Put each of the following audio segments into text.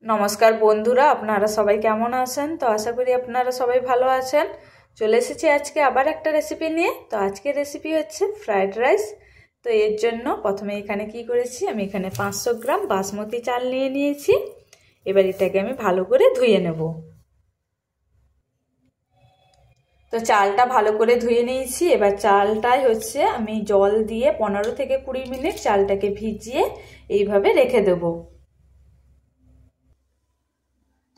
নমস্কার বন্ধুরা, আপনারা সবাই কেমন আছেন? তো আশা করি আপনারা সবাই ভালো আছেন। চলে এসেছি আজকে আবার একটা রেসিপি নিয়ে। তো আজকের রেসিপি হচ্ছে ফ্রাইড রাইস। তো এর জন্য প্রথমে এখানে কি করেছি, আমি এখানে 500 গ্রাম বাসমতি চাল নিয়ে নিয়েছি। এবার এটাকে আমি ভালো করে ধুয়ে নেব। তো চালটা ভালো করে ধুয়ে নিয়েছি। এবার চালটাই হচ্ছে আমি জল দিয়ে 15 থেকে 20 মিনিট চালটাকে ভিজিয়ে এইভাবে রেখে দেবো।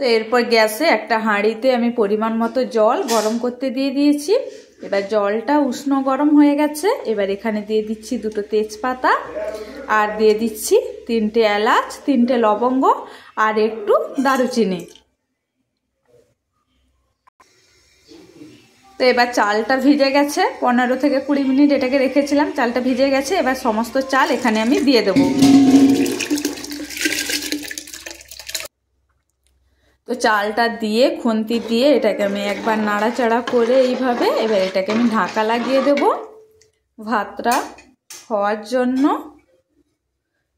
তো এরপর গ্যাসে একটা হাঁড়িতে আমি পরিমাণ মতো জল গরম করতে দিয়ে দিয়েছি। এবার জলটা উষ্ণ গরম হয়ে গেছে। এবার এখানে দিয়ে দিচ্ছি 2টো তেজপাতা, আর দিয়ে দিচ্ছি 3টে এলাচ, 3টে লবঙ্গ আর একটু দারুচিনি। তো এবার চালটা ভিজে গেছে, 15 থেকে 20 মিনিট এটাকে রেখেছিলাম, চালটা ভিজে গেছে। এবার সমস্ত চাল এখানে আমি দিয়ে দেবো। তো চালটা দিয়ে খুন্তি দিয়ে এটাকে আমি একবার নাড়াচাড়া করে এইভাবে এবার এটাকে আমি ঢাকা লাগিয়ে দেব ভাতটা হওয়ার জন্য।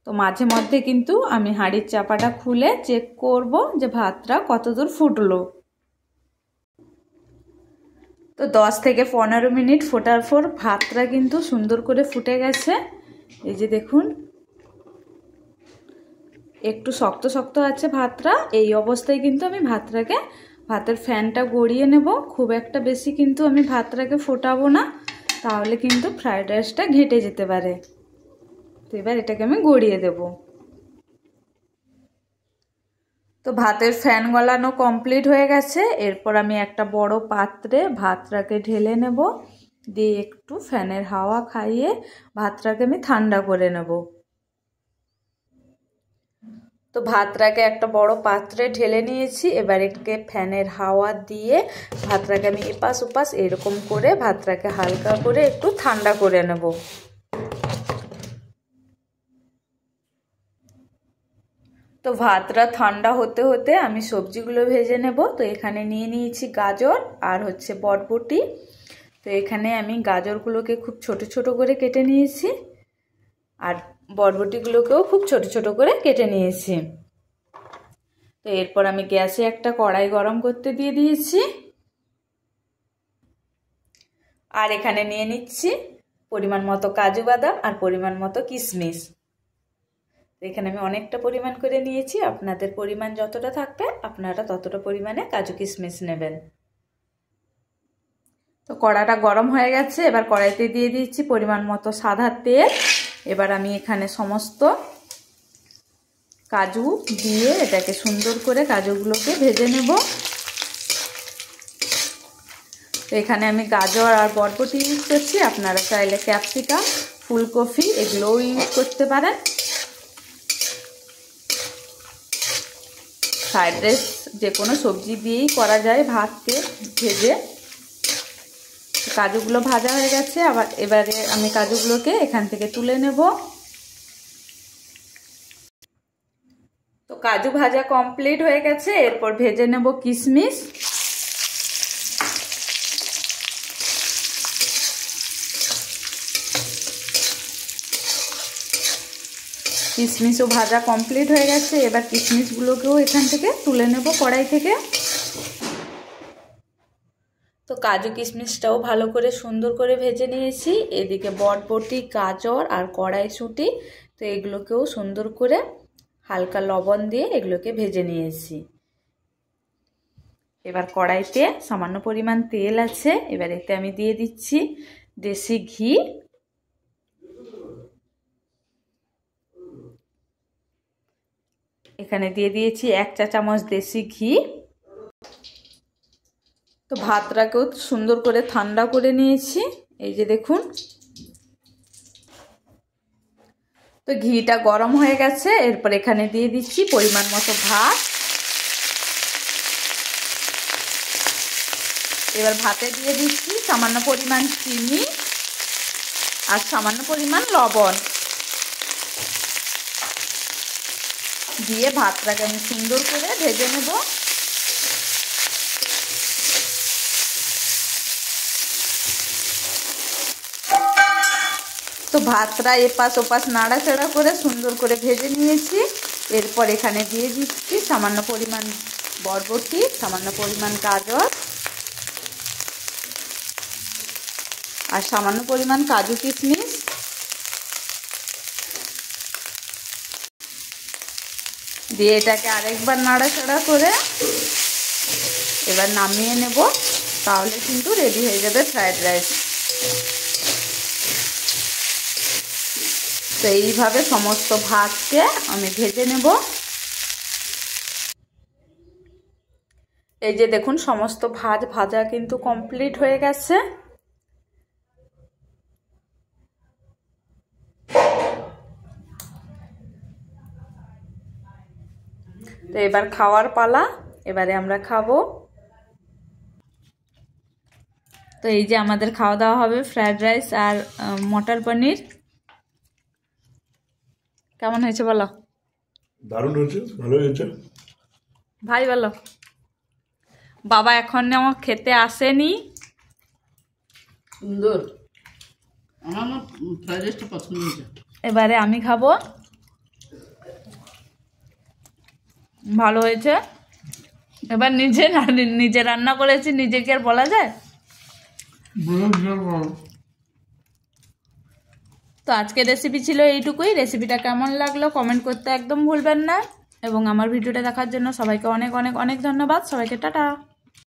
তো মাঝে মধ্যে কিন্তু আমি হাঁড়ির চাপাটা খুলে চেক করব যে ভাতটা কতদূর ফুটলো। তো 10 থেকে 15 মিনিট ফোটার পর ভাতটা কিন্তু সুন্দর করে ফুটে গেছে। এই যে দেখুন, একটু শক্ত শক্ত আছে ভাতটা। এই অবস্থায় কিন্তু আমি ভাতের ফ্যানটা গড়িয়ে নেব। খুব একটা বেশি কিন্তু আমি ভাতটাকে ফোটাবো না, তাহলে কিন্তু ফ্রাইড রাইসটা ঘেঁটে যেতে পারে। তো এবার এটাকে আমি গড়িয়ে দেব। তো ভাতের ফ্যান গলানো কমপ্লিট হয়ে গেছে। এরপর আমি একটা বড় পাত্রে ভাতটাকে ঢেলে নেব, দিয়ে একটু ফ্যানের হাওয়া খাইয়ে ভাতটাকে আমি ঠান্ডা করে নেব। তো ভাতটাকে একটা বড় পাত্রে ঢেলে নিয়েছি। এবার এটাকে ফ্যানের হাওয়া দিয়ে ভাতটাকে আমি এপাশ ওপাশ এরকম করে ভাতটাকে হালকা করে একটু ঠান্ডা করে নেব। তো ভাতটা ঠান্ডা হতে হতে আমি সবজিগুলো ভেজে নেব। তো এখানে নিয়ে নিয়েছি গাজর আর হচ্ছে বরবটি। তো এখানে আমি গাজরগুলোকে খুব ছোট ছোট করে কেটে নিয়েছি, আর বরবটিগুলোকেও খুব ছোট ছোট করে কেটে নিয়েছি। তো এরপর আমি গ্যাসে একটা কড়াই গরম করতে দিয়ে দিয়েছি, আর এখানে নিয়ে নিচ্ছি পরিমাণ মতো কাজু বাদাম আর পরিমাণ মতো কিশমিশ। এখানে আমি অনেকটা পরিমাণ করে নিয়েছি, আপনাদের পরিমাণ যতটা থাকবে আপনারা ততটা পরিমাণে কাজু কিশমিশ নেবেন। তো কড়াটা গরম হয়ে গেছে। এবার কড়াইতে দিয়ে দিচ্ছি পরিমাণ মতো সাদা তেল। এবার আমি এখানে সমস্ত কাজু দিয়ে এটাকে সুন্দর করে কাজুগুলোকে ভেজে নেব। তো এখানে আমি গাজর আর বরবটি ইউজ করছি, আপনারা চাইলে ক্যাপসিকাম, ফুলকপি এগুলোও ইউজ করতে পারেন। ফ্রাইড রাইস যে কোনো সবজি দিয়েই করা যায় ভাতকে ভেজে। কাজুগুলো ভাজা হয়ে গেছে। এবারে আমি কাজুগুলোকে এখান থেকে তুলে নেব। তো কাজু ভাজা কমপ্লিট হয়ে গেছে। এরপর ভেজে নেব কিশমিশ। কিশমিশও ভাজা কমপ্লিট হয়ে গেছে। এবার কিশমিশগুলোকেও এখান থেকে তুলে নেব কড়াই থেকে। তো কাজু কিশমিশটাও ভালো করে সুন্দর করে ভেজে নিয়েছি। এদিকে বরবটি, গাজর আর কড়াইশুঁটি, তো এগুলোকেও সুন্দর করে হালকা লবণ দিয়ে এগুলোকে ভেজে নিয়েছি। এবার কড়াইতে সামান্য পরিমাণ তেল আছে। এবার এতে আমি দিয়ে দিচ্ছি দেশি ঘি। এখানে দিয়ে দিয়েছি 1 চা চামচ দেশি ঘি। তো ভাতটাকেও সুন্দর করে ঠান্ডা করে নিয়েছি, এই যে দেখুন। তো ঘিটা গরম হয়ে গেছে। এরপর এখানে দিয়ে দিচ্ছি পরিমাণ মতো ভাত। এবার ভাতে দিয়ে দিচ্ছি সামান্য পরিমাণ চিনি আর সামান্য পরিমাণ লবণ দিয়ে ভাতটাকে আমি সুন্দর করে ভেজে নেব। তো ভাতটা এপাশ ওপাশ নাড়াচাড়া করে সুন্দর করে ভেজে নিয়েছি। এরপর এখানে দিয়ে দিচ্ছি সামান্য পরিমাণ বরবটি, সামান্য পরিমাণ গাজর আর সামান্য পরিমাণ কাজু কিশমিশ। দিয়ে এটাকে আরেকবার নাড়াচাড়া করে এবার নামিয়ে নেব, তাহলে কিন্তু রেডি হয়ে যাবে ফ্রায়েড রাইস। তো এইভাবে সমস্ত ভাতকে আমি ভেজে নেব। এই যে দেখুন সমস্ত ভাত ভাজা কিন্তু কমপ্লিট হয়ে গেছে। তো এবার খাওয়ার পালা, এবারে আমরা খাবো। তো এই যে আমাদের খাওয়া দাওয়া হবে ফ্রায়েড রাইস আর মটর পনির। কেমন হয়েছে বলো? দারুণ হয়েছে, ভালো হয়েছে। ভাই বলো। বাবা এখনো খেতে আসেনি। সুন্দর, আমার না ফ্রাইড রাইসটা পছন্দ হয়েছে। এবারে আমি খাবো। ভালো হয়েছে। এবার নিজে রান্না করেছি, নিজে কি আর বলা যায়? তো আজকের রেসিপি ছিল এইটুকুই। রেসিপিটা কেমন লাগলো কমেন্ট করতে একদম ভুলবেন না, এবং আমার ভিডিওটা দেখার জন্য সবাইকে অনেক অনেক অনেক ধন্যবাদ। সবাইকে টাটা।